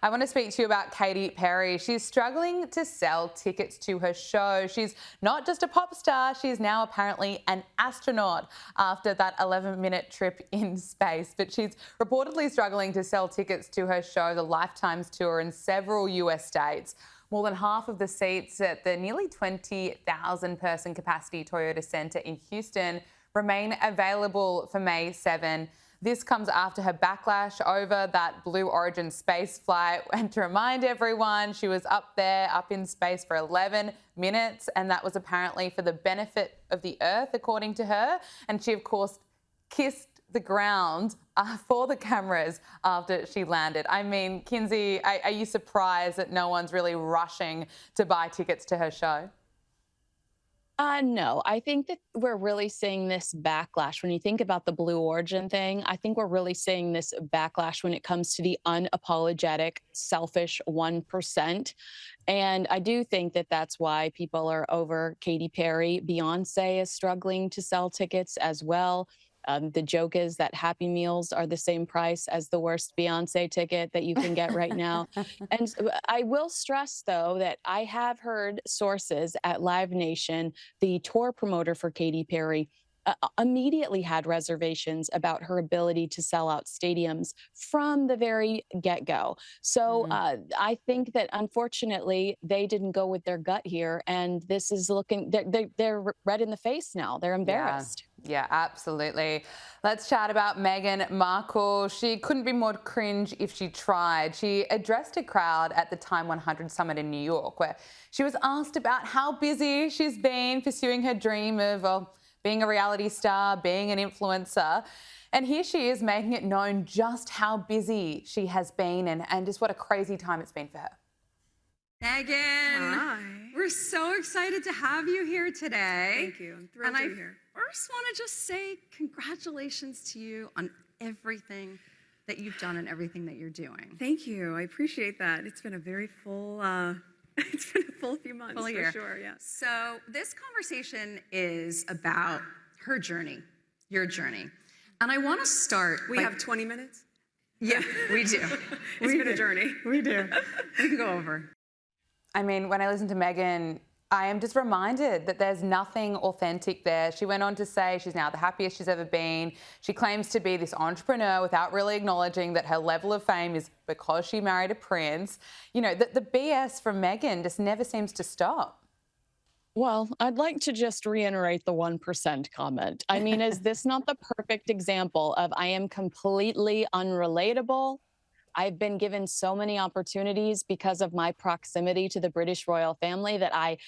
I want to speak to you about Katy Perry. She's struggling to sell tickets to her show. She's not just a pop star, she's now apparently an astronaut after that 11-minute trip in space. But she's reportedly struggling to sell tickets to her show, the Lifetimes Tour, in several US states. More than half of the seats at the nearly 20,000 person capacity Toyota Center in Houston remain available for May 7. This comes after her backlash over that Blue Origin space flight. And to remind everyone, she was up in space for 11 minutes, and that was apparently for the benefit of the Earth, according to her. And she, of course, kissed the ground for the cameras after she landed. I mean, Kinsey, are you surprised that no one's really rushing to buy tickets to her show? No, I think that we're really seeing this backlash. When you think about the Blue Origin thing, I think we're really seeing this backlash when it comes to the unapologetic, selfish 1%. And I do think that that's why people are over Katy Perry. Beyonce is struggling to sell tickets as well. The joke is that Happy Meals are the same price as the worst Beyonce ticket that you can get right now. And I will stress, though, that I have heard sources at Live Nation, the tour promoter for Katy Perry, immediately had reservations about her ability to sell out stadiums from the very get-go. So I think that unfortunately they didn't go with their gut here, and this is looking they're red in the face now. They're embarrassed. Yeah, absolutely. Let's chat about Meghan Markle. She couldn't be more cringe if she tried. She addressed a crowd at the Time 100 Summit in New York, where she was asked about how busy she's been pursuing her dream of, well, being a reality star, being an influencer. And here she is making it known just how busy she has been and just what a crazy time it's been for her. Meghan, Hi. we're so excited to have you here today. Thank you. I'm thrilled to be here. First want to just say congratulations to you on everything that you've done and everything that you're doing. Thank you. I appreciate that. It's been a very full, it's been a full few months Full for year. sure. Yeah. So this conversation is about her journey, your journey. And I want to start. We have 20 minutes. Yeah, we do. It's been a journey. We do. We can go over. I mean, when I listen to Meghan, I am just reminded that there's nothing authentic there. She went on to say she's now the happiest she's ever been. She claims to be this entrepreneur without really acknowledging that her level of fame is because she married a prince. You know, the BS from Meghan just never seems to stop. Well, I'd like to just reiterate the 1% comment. I mean, is this not the perfect example of I am completely unrelatable? I've been given so many opportunities because of my proximity to the British royal family that I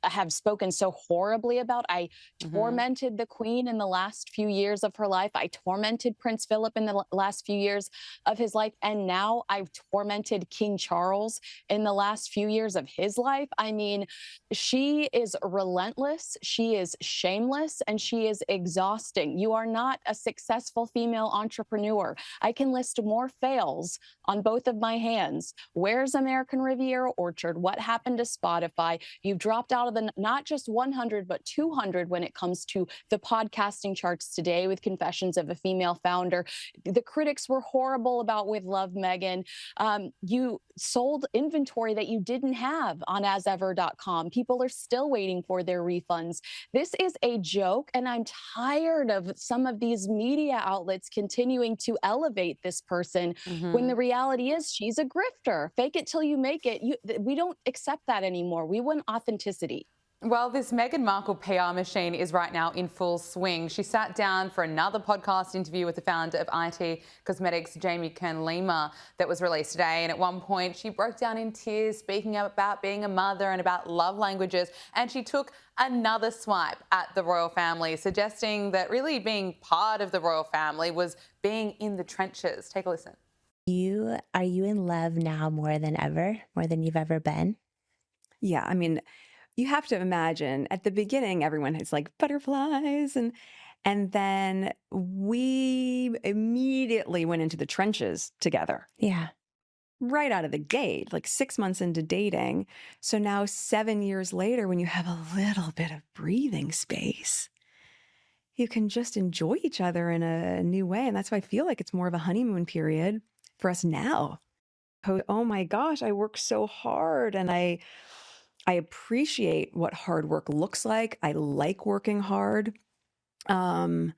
have spoken so horribly about. I tormented the Queen in the last few years of her life. I tormented Prince Philip in the last few years of his life. And now I've tormented King Charles in the last few years of his life. I mean, she is relentless, she is shameless, and she is exhausting. You are not a successful female entrepreneur. I can list more fails on both of my hands. Where's American Riviera Orchard? What happened to Spotify? You've dropped out of the not just 100, but 200 when it comes to the podcasting charts today with Confessions of a Female Founder. The critics were horrible about With Love, Meghan. You sold inventory that you didn't have on asever.com. People are still waiting for their refunds. This is a joke, and I'm tired of some of these media outlets continuing to elevate this person when the reality is she's a grifter. Fake it till you make it. We don't accept that anymore. We want authenticity. Well, this Meghan Markle PR machine is right now in full swing. She sat down for another podcast interview with the founder of IT Cosmetics, Jamie Kern-Lima, that was released today. And at one point, she broke down in tears, speaking about being a mother and about love languages. And she took another swipe at the royal family, suggesting that really being part of the royal family was being in the trenches. Take a listen. Are you in love now more than ever, more than you've ever been? Yeah, I mean, you have to imagine at the beginning, everyone has like butterflies and then we immediately went into the trenches together. Yeah. Right out of the gate, like 6 months into dating. So now 7 years later, when you have a little bit of breathing space, you can just enjoy each other in a new way. And that's why I feel like it's more of a honeymoon period for us now. oh my gosh, I work so hard, and I appreciate what hard work looks like. I like working hard. Um,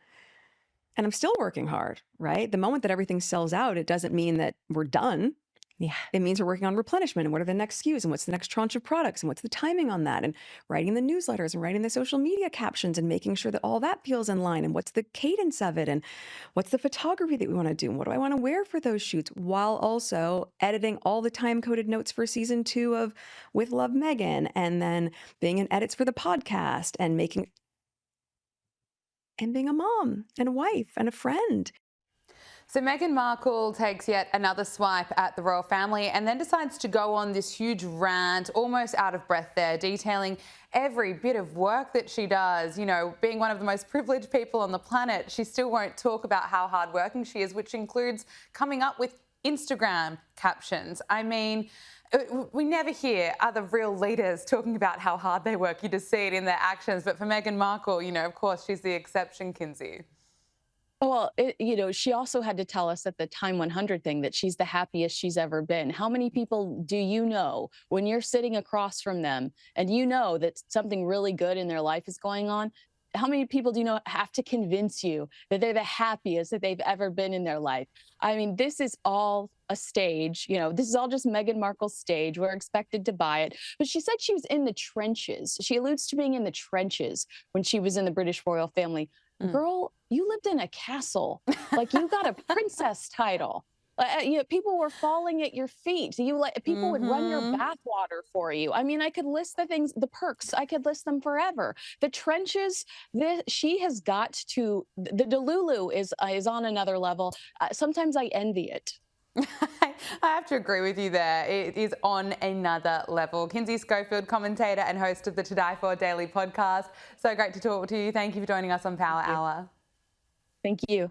and I'm still working hard, right? The moment that everything sells out, it doesn't mean that we're done. Yeah. It means we're working on replenishment and what are the next SKUs and what's the next tranche of products and what's the timing on that, and writing the newsletters and writing the social media captions and making sure that all that feels in line, and what's the cadence of it, and what's the photography that we want to do and what do I want to wear for those shoots, while also editing all the time-coded notes for season 2 of With Love Meghan, and then being in edits for the podcast and being a mom and a wife and a friend. So Meghan Markle takes yet another swipe at the royal family and then decides to go on this huge rant, almost out of breath there, detailing every bit of work that she does. You know, being one of the most privileged people on the planet, she still won't talk about how hardworking she is, which includes coming up with Instagram captions. I mean, we never hear other real leaders talking about how hard they work. You just see it in their actions. But for Meghan Markle, you know, of course, she's the exception, Kinsey. Well, she also had to tell us at the Time 100 thing that she's the happiest she's ever been. How many people do you know when you're sitting across from them and you know that something really good in their life is going on? How many people do you know have to convince you that they're the happiest that they've ever been in their life? I mean, this is all a stage. You know, this is all just Meghan Markle's stage. We're expected to buy it. But she said she was in the trenches. She alludes to being in the trenches when she was in the British royal family. Girl, you lived in a castle. Like, you got a princess title. People were falling at your feet. People would run your bathwater for you. I mean, I could list the things, the perks. I could list them forever. The trenches. She has got to. The Delulu is on another level. Sometimes I envy it. I have to agree with you there. It is on another level. Kinsey Schofield, commentator and host of the To Die For Daily podcast. So great to talk to you. Thank you for joining us on Power Hour. Thank you.